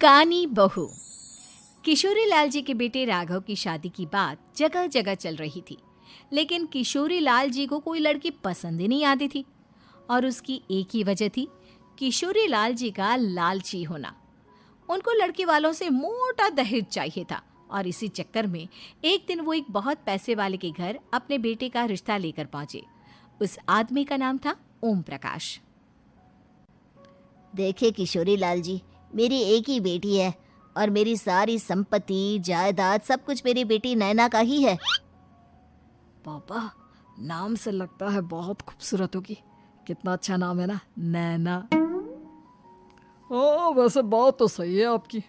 कानी बहू। किशोरी लाल जी के बेटे राघव की शादी की बात जगह जगह चल रही थी, लेकिन किशोरी लाल जी को कोई लड़की पसंद ही नहीं आती थी। और उसकी एक ही वजह थी, किशोरी लाल जी का लालची होना। उनको लड़की वालों से मोटा दहेज चाहिए था और इसी चक्कर में एक दिन वो एक बहुत पैसे वाले के घर अपने बेटे का रिश्ता लेकर पहुंचे। उस आदमी का नाम था ओम प्रकाश। देखिए किशोरी लाल जी, मेरी एक ही बेटी है और मेरी सारी संपत्ति जायदाद सब कुछ मेरी बेटी नैना का ही है। पापा, नाम से लगता है बहुत खूबसूरत होगी। कितना अच्छा नाम है ना, नैना। ओ, वैसे बात तो सही है आपकी।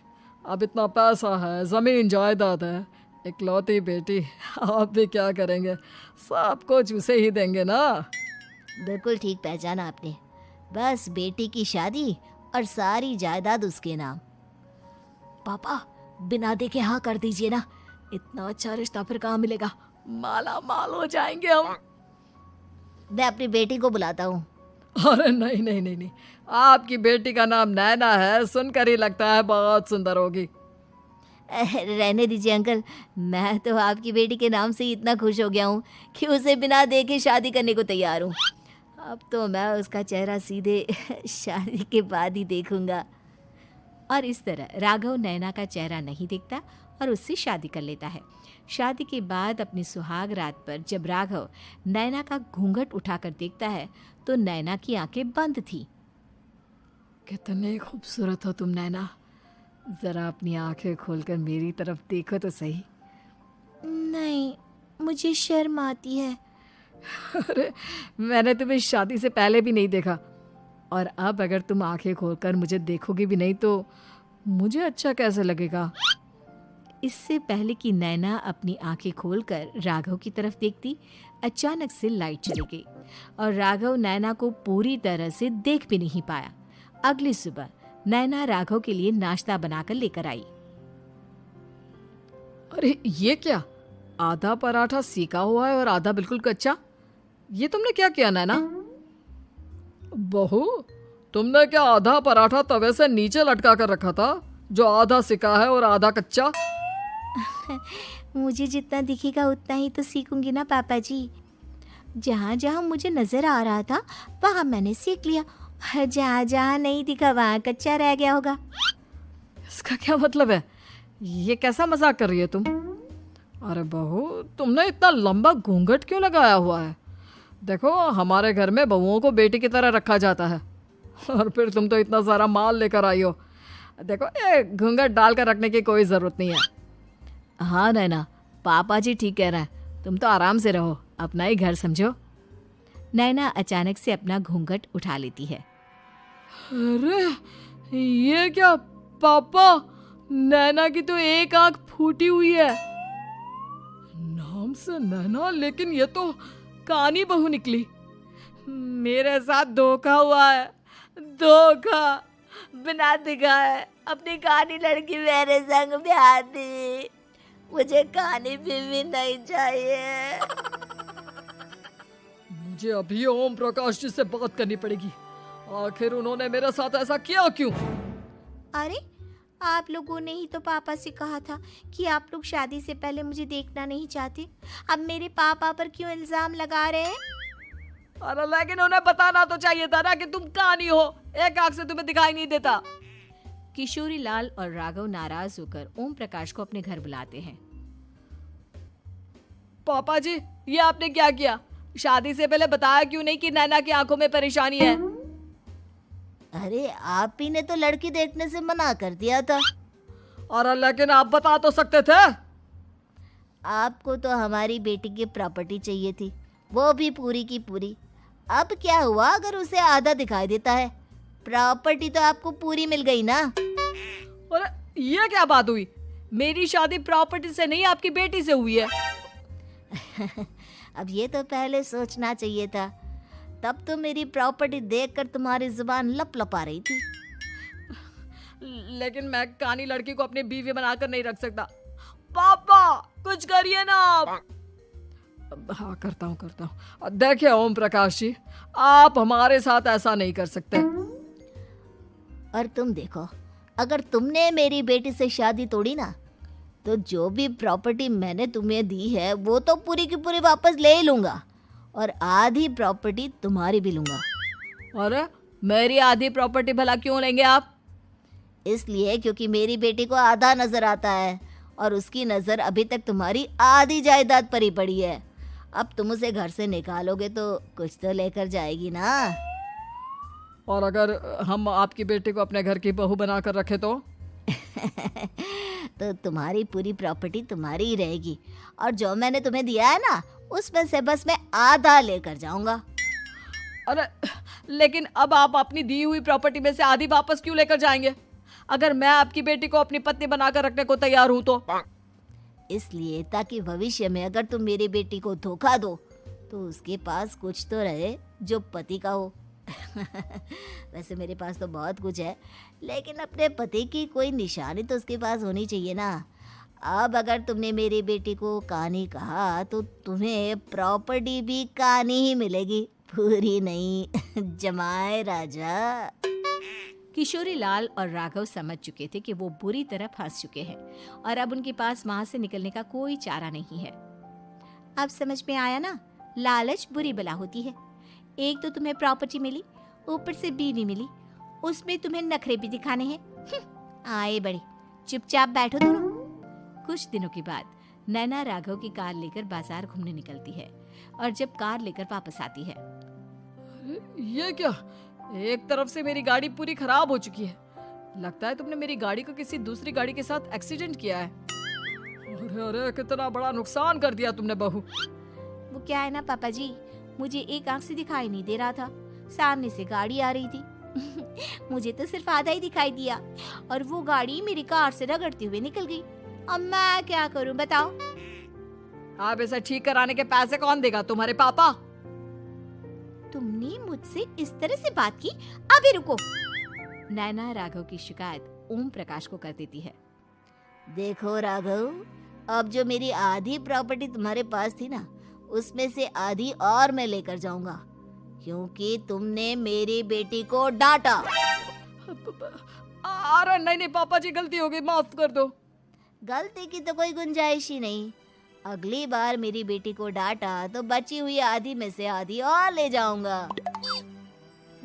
अब इतना पैसा है, जमीन जायदाद है, इकलौती बेटी, आप भी क्या करेंगे? सब कुछ उसे ही देंगे ना। बिल्कुल ठीक पहचाना आपने। बस बेटी की शादी और सारी जायदाद उसके नाम। पापा, बिना देखे हाँ कर दीजिए ना। इतना अच्छा रिश्ता फिर कहाँ मिलेगा? माला माल हो जाएंगे हम। मैं अपनी बेटी को बुलाता हूँ। अरे नहीं नहीं नहीं नहीं, आपकी बेटी का नाम नैना है, सुनकर ही लगता है बहुत सुंदर होगी। रहने दीजिए अंकल, मैं तो आपकी बेटी के नाम से ही इतना खुश हो गया हूँ कि उसे बिना देखे शादी करने को तैयार हूँ। अब तो मैं उसका चेहरा सीधे शादी के बाद ही देखूंगा। और इस तरह राघव नैना का चेहरा नहीं देखता और उससे शादी कर लेता है। शादी के बाद अपनी सुहाग रात पर जब राघव नैना का घूंघट उठाकर देखता है तो नैना की आंखें बंद थी। कितनी खूबसूरत हो तुम नैना, जरा अपनी आंखें खोलकर मेरी तरफ देखो तो सही। नहीं, मुझे शर्म आती है। अरे, मैंने तुम्हें शादी से पहले भी नहीं देखा, और अब अगर तुम आंखें खोलकर मुझे देखोगी भी नहीं तो मुझे अच्छा कैसे लगेगा? इससे पहले कि नैना अपनी आंखें खोलकर राघव की तरफ देखती, अचानक से लाइट चली गई और राघव नैना को पूरी तरह से देख भी नहीं पाया। अगली सुबह नैना राघव के लिए नाश्ता बनाकर लेकर आई। अरे ये क्या, आधा पराठा सीका हुआ है और आधा बिल्कुल कच्चा। ये तुमने क्या किया नैना? बहू, तुमने क्या आधा पराठा तवे से नीचे लटका कर रखा था, जो आधा सिका है और आधा कच्चा? मुझे जितना दिखेगा उतना ही तो सीखूंगी ना पापा जी। जहाँ जहाँ मुझे नजर आ रहा था वहाँ मैंने सीख लिया, जहाँ जहाँ नहीं दिखा वहाँ कच्चा रह गया होगा। इसका क्या मतलब है? ये कैसा मजाक कर रही है तुम? अरे बहू, तुमने इतना लंबा घूंघट क्यों लगाया हुआ है? देखो, हमारे घर में बहुओं को बेटी की तरह रखा जाता है, और फिर तुम तो इतना सारा माल लेकर आई हो। देखो, ये घूंघट डालकर रखने की कोई ज़रूरत नहीं है। हाँ नैना, पापा जी ठीक कह रहे हैं, तुम तो आराम से रहो, अपना ही घर समझो। नैना अचानक से अपना घूंघट उठा लेती है। अरे ये क्या पापा, नैना की तो एक आंख फूटी हुई है। नाम से नैना, लेकिन ये तो कानी बहू निकली। मेरे साथ धोखा हुआ है, धोखा। बिना दिखाए अपनी कानी लड़की मेरे संग ब्याह दी। मुझे कानी बीवी नहीं चाहिए। मुझे अभी ओम प्रकाश जी से बात करनी पड़ेगी। आखिर उन्होंने मेरे साथ ऐसा किया क्यों? अरे, आप लोगों ने ही तो पापा से कहा था कि आप लोग शादी से पहले मुझे देखना नहीं चाहते। अब मेरे पापा पर क्यों इल्जाम लगा रहे हैं? अरे लेकिन उन्हें बताना तो चाहिए था ना कि तुम कानी हो, एक आंख से तुम्हें दिखाई नहीं देता। किशोरी लाल और राघव नाराज होकर ओम प्रकाश को अपने घर बुलाते हैं। पापा जी, ये आपने क्या किया? शादी से पहले बताया क्यों नहीं कि नैना की आंखों में परेशानी है? अरे, आप ही ने तो लड़की देखने से मना कर दिया था। अरे लेकिन आप बता तो सकते थे। आपको तो हमारी बेटी की प्रॉपर्टी चाहिए थी, वो भी पूरी की पूरी। अब क्या हुआ अगर उसे आधा दिखाई देता है? प्रॉपर्टी तो आपको पूरी मिल गई ना। अरे ये क्या बात हुई? मेरी शादी प्रॉपर्टी से नहीं, आपकी बेटी से हुई है। अब ये तो पहले सोचना चाहिए था, तब तो मेरी प्रॉपर्टी देखकर तुम्हारी जुबान लप लपा रही थी। लेकिन मैं कानी लड़की को अपनी बीवी बनाकर नहीं रख सकता। पापा, कुछ करिए ना आप। हाँ, करता हूँ। देखिए ओम प्रकाश जी, आप हमारे साथ ऐसा नहीं कर सकते। और तुम देखो, अगर तुमने मेरी बेटी से शादी तोड़ी ना, तो जो भी प्रॉपर्टी मैंने तुम्हें दी है वो तो पूरी की पूरी वापस ले ही लूँगा, और आधी प्रॉपर्टी तुम्हारी भी लूँगा। अरे मेरी आधी प्रॉपर्टी भला क्यों लेंगे आप? इसलिए क्योंकि मेरी बेटी को आधा नज़र आता है और उसकी नज़र अभी तक तुम्हारी आधी जायदाद पर ही पड़ी है। अब तुम उसे घर से निकालोगे तो कुछ तो लेकर जाएगी ना। और अगर हम आपकी बेटी को अपने घर की बहू बना कर रखे तो? तो तुम्हारी पूरी प्रॉपर्टी तुम्हारी ही रहेगी, और जो मैंने तुम्हें दिया है ना, उसमें से बस मैं आधा लेकर जाऊंगा। अरे लेकिन अब आप अपनी दी हुई प्रॉपर्टी में से आधी वापस क्यों लेकर जाएंगे? अगर मैं आपकी बेटी को अपनी पत्नी बनाकर रखने को तैयार हूं तो? इसलिए ताकि भविष्य में अगर तुम मेरी बेटी को धोखा दो तो उसके पास कुछ तो रहे जो पति का हो। वैसे मेरे पास तो बहुत कुछ है, लेकिन अपने पति की कोई निशानी तो उसके पास होनी चाहिए ना। अब अगर तुमने मेरी बेटी को कानी कहा तो तुम्हें प्रॉपर्टी भी कानी ही मिलेगी, पूरी नहीं। जमाए राजा। किशोरी लाल और राघव समझ चुके थे कि वो बुरी तरह फंस चुके हैं और अब उनके पास वहां से निकलने का कोई चारा नहीं है। अब समझ में आया ना, लालच बुरी बला होती है। एक तो तुम्हें प्रॉपर्टी मिली, ऊपर से बीवी मिली, उसमें तुम्हें नखरे भी दिखाने हैं। आए बड़े, चुपचाप बैठो दोनों। कुछ दिनों के बाद नैना राघव की कार लेकर बाजार घूमने निकलती है और जब कार लेकर वापस आती है, ये क्या? एक तरफ से मेरी गाड़ी पूरी खराब हो चुकी है। लगता है तुमने मेरी गाड़ी को किसी दूसरी गाड़ी के साथ एक्सीडेंट किया है। अरे अरे कितना बड़ा नुकसान कर दिया तुमने बहू। वो क्या है ना पापा जी, मुझे एक आंख से दिखाई नहीं दे रहा था, सामने से गाड़ी आ रही थी। मुझे तो सिर्फ आधा ही दिखाई दिया और वो गाड़ी मेरी कार से रगड़ते हुए निकल गई। अब मैं क्या करूं बताओ? आप इसे ठीक कराने के पैसे कौन देगा? तुम्हारे पापा। तुमने मुझसे इस तरह से बात की? अभी रुको। नैना राघव की शिकायत ओम प्रकाश को कर देती है। देखो राघव, अब जो मेरी आधी प्रॉपर्टी तुम्हारे पास थी ना, उसमें से आधी और मैं लेकर जाऊंगा, क्योंकि तुमने मेरी बेटी को डांटा। अरे नहीं नहीं पापा जी, गलती हो गई, माफ कर दो। गलती की तो कोई गुंजाइश ही नहीं। अगली बार मेरी बेटी को डांटा तो बची हुई आधी में से आधी और ले जाऊंगा।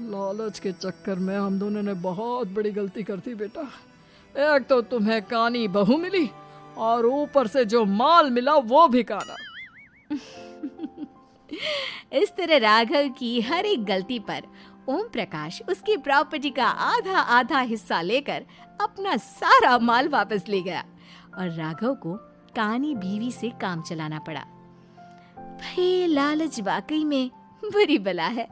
लालच के चक्कर में हम दोनों ने बहुत बड़ी गलती कर दी बेटा। एक तो तुम्हें कानी बहू मिली और ऊपर से जो माल मिला वो भी काना। इस तरह राघव की हर एक गलती पर ओम प्रकाश उसकी प्रॉपर्टी का आधा आधा हिस्सा लेकर अपना सारा माल वापस ले गया और राघव को कानी बीवी से काम चलाना पड़ा। भाई लालच वाकई में बुरी बला है।